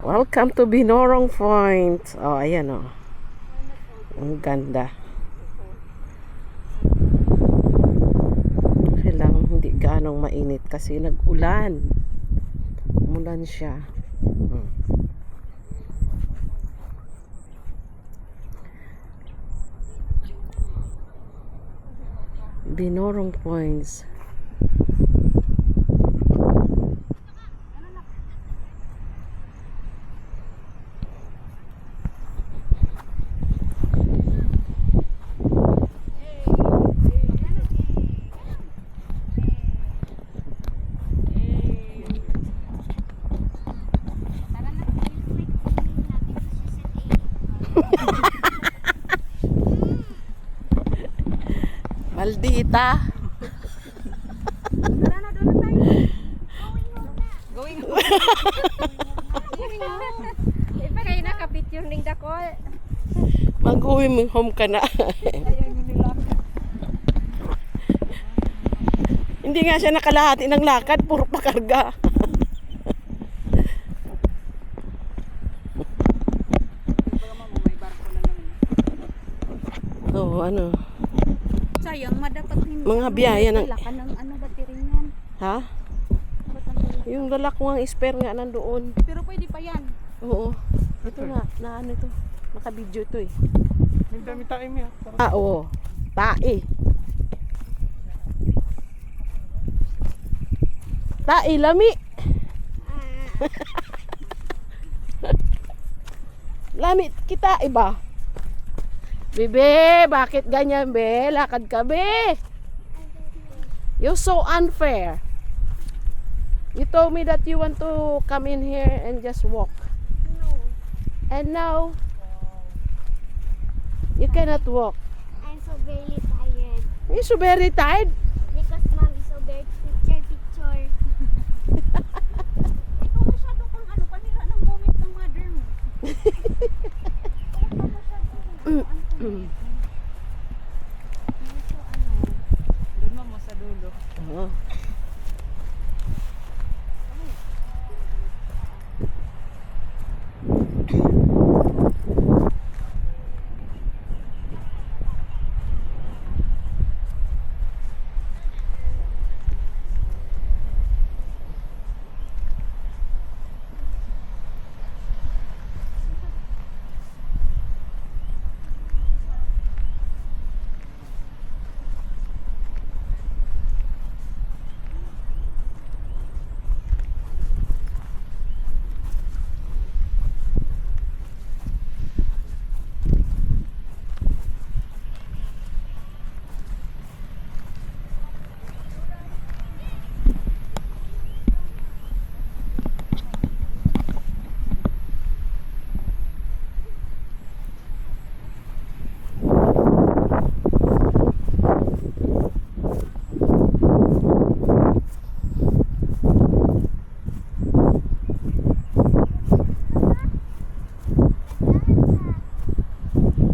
Welcome to Binorong Point. Oh, ayan oh. Ang ganda. Kailangan hindi ganong mainit kasi nag-ulan. Umulan siya. Binorong Points. Maldita. Going home. Ipa kayo nakapicture ning dakol. Mag-uwi home ka na. Hindi nga siya nakalahati ng lakad, puro pakarga. Oo, ano. Sayang madapat ni Mga biyaya ng... Lakan ng ano batiringan. Ha? Yung dala ko ang spare nga nandoon. Pero pwede pa yan. Oo. Ito na ano ito. Naka-video ito eh. May dami tayo niya. Ah, oo. Tae. Tae, lami. Lami kita, iba. Bebe, bakit ganyan, be? Lakad ka, be. You're so unfair. You told me that you want to come in here and just walk. No, And now, you cannot walk. I'm so very tired You're so very tired. because mom is so very picture. Ikaw masyado kang ano panira ng moment ng mother mo. Doon mo sa dulo. Oo.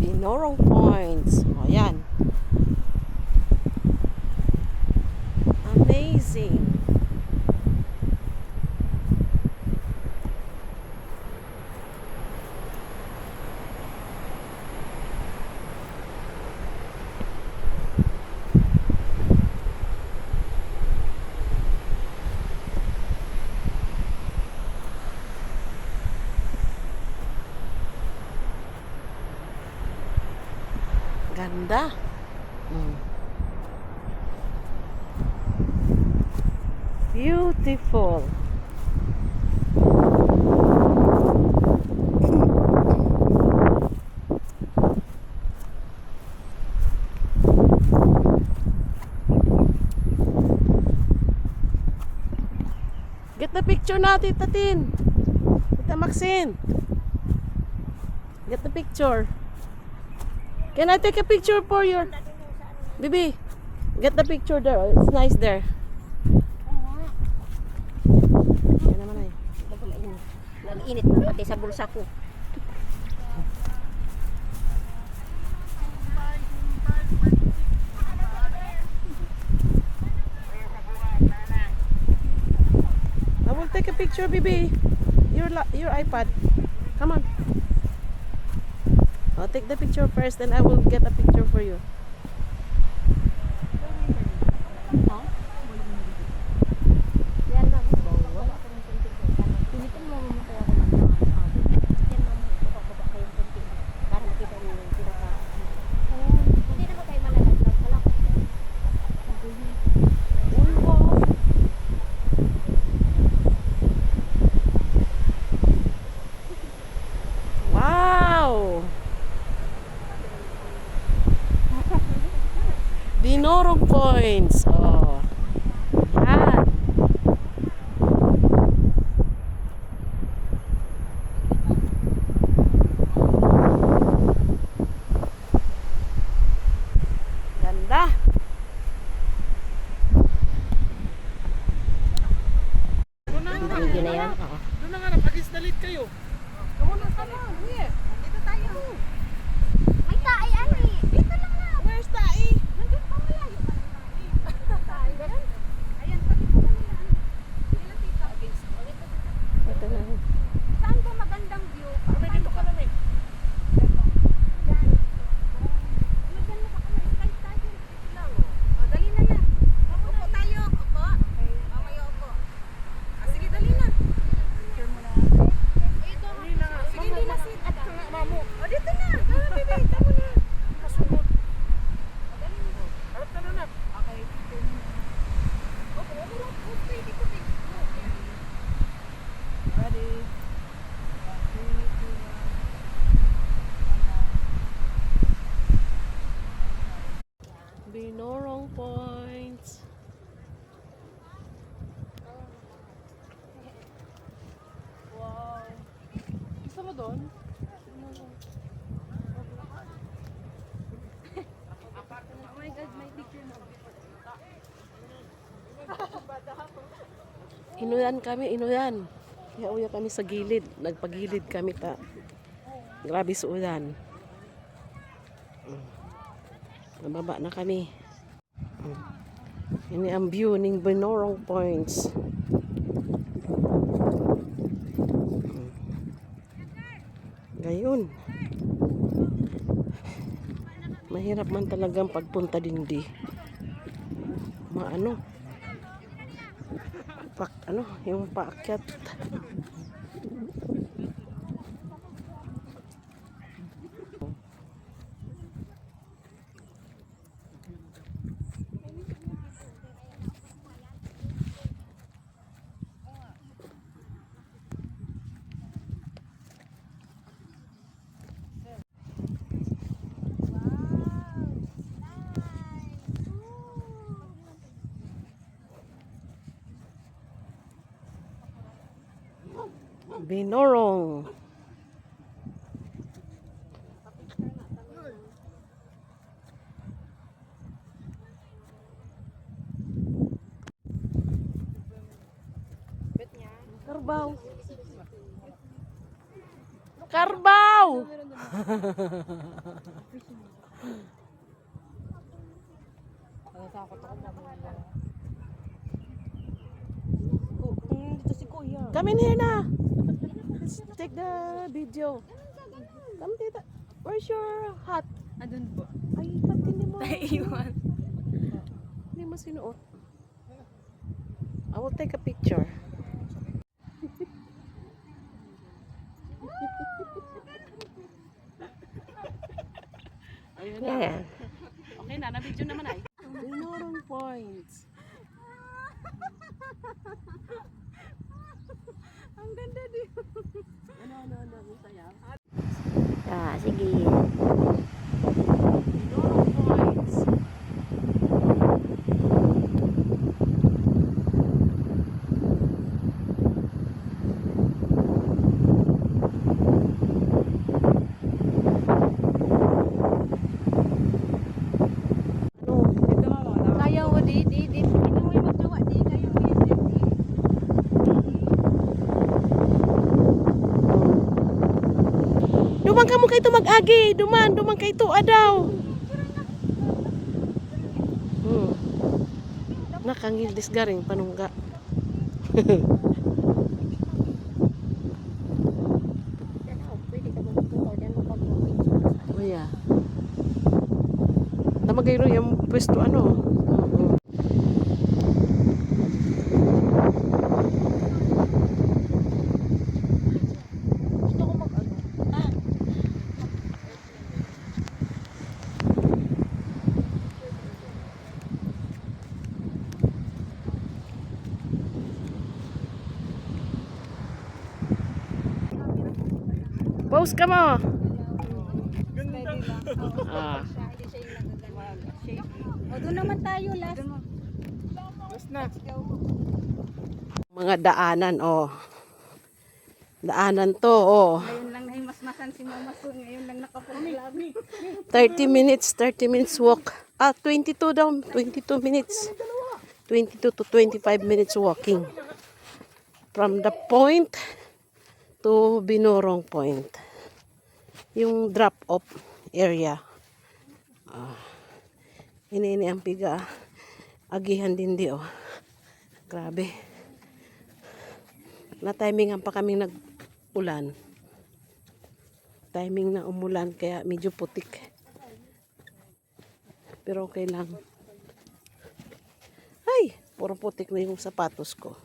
Binorong Points. O, yan. Amazing. Ganda. Beautiful. Get the picture natin, Tatin. Tita Maxine. Get the picture. Can I take a picture for your... Bibi, get the picture there. It's nice there. Yan naman ay. Nag-init na pati sa bulsa ko. I will take a picture, Bibi. You your iPad. Come on. I'll take the picture first, then I will get a picture for you. Yan na. Wala ko ng konti ko. Pinitin mo mamatay ako ng mga abot. Yan na mo. Baba ko yung konti. Para makita niyo yung pinaka. Hindi naman kayo malalaglag. Wala ko. Uy, wow. Wow! Binorong points. Oh. Yan. Ganda. Video na yan. Oo. Doon na nga, napag-installate kayo. May tae, ani. Dito lang na. Where's tae? Nandun pa malayo pa lang tae. Ganun. Ayan, sabi ko kanila. Sila tita. Ito na. Saan ba magandang view? Kami dito ka namin. Yan. Magyan mo pa kami. Slide tayo. Dito lang. O, dali na na. Opo tayo. Opo. Mamaya opo. Sige, dali na. Sige, hindi na sit. At Mamo. o, dito na. Tama, bebe. Tama na. Masunod. Harap ka na na. Okay. Opo, opo lang. Okay, dito. Ready? Binorong points. Wow. Gusto mo doon? Oh my God, may picture mo. Inuyan kami, inuyan. Kaya uya kami sa gilid. Nagpagilid kami ta. Grabe sa ulan. Nababa na kami. Ini ang view ng Binorong Points. Gayon. Mahirap man talagang pagpunta din di. Maano? Yung paakyat. Binorong. Karbaw. Karbaw. Come in here na. Let's take the video. Come tita. Where's your hat? Adun po. Ay, ba't hindi mo? Iwan. Hindi mo sinuot. I will take a picture. Ayun na. Yan. Okay na, na-video naman ay. Binorong Points. Ang ganda dito. Ano, masaya? Ah, sige. Binorong Points. Kaya mo di. Hindi mo yung magjawa di. Kaya mo yung di. Dumang ka mo kay ito mag-agi. Dumang kay ito adaw. Nakangil disgaring panungga. Yeah. Tamagayro yung pwesto ano. Oo. Gusto ko mag-ano. 'Post ka mo. Steady lang. Oo. Ah. Siya, hindi siya yung nagagalaw. O, doon naman tayo last. Last na. Mga daanan, oh. Daanan to, oh. Ngayon lang nahimasmasan si Mama Sun. Ngayon lang nakapag-vlog. 30 minutes walk. 22 daw, 22 minutes. 22 to 25 minutes walking. From the point to Binurong Point. Yung drop-off area. Ini ang piga. Agihan din di, oh. Grabe. Na-timingan pa kaming nag-ulan. Timing na umulan kaya medyo putik. Pero okay lang. Ay, puro putik na yung sapatos ko.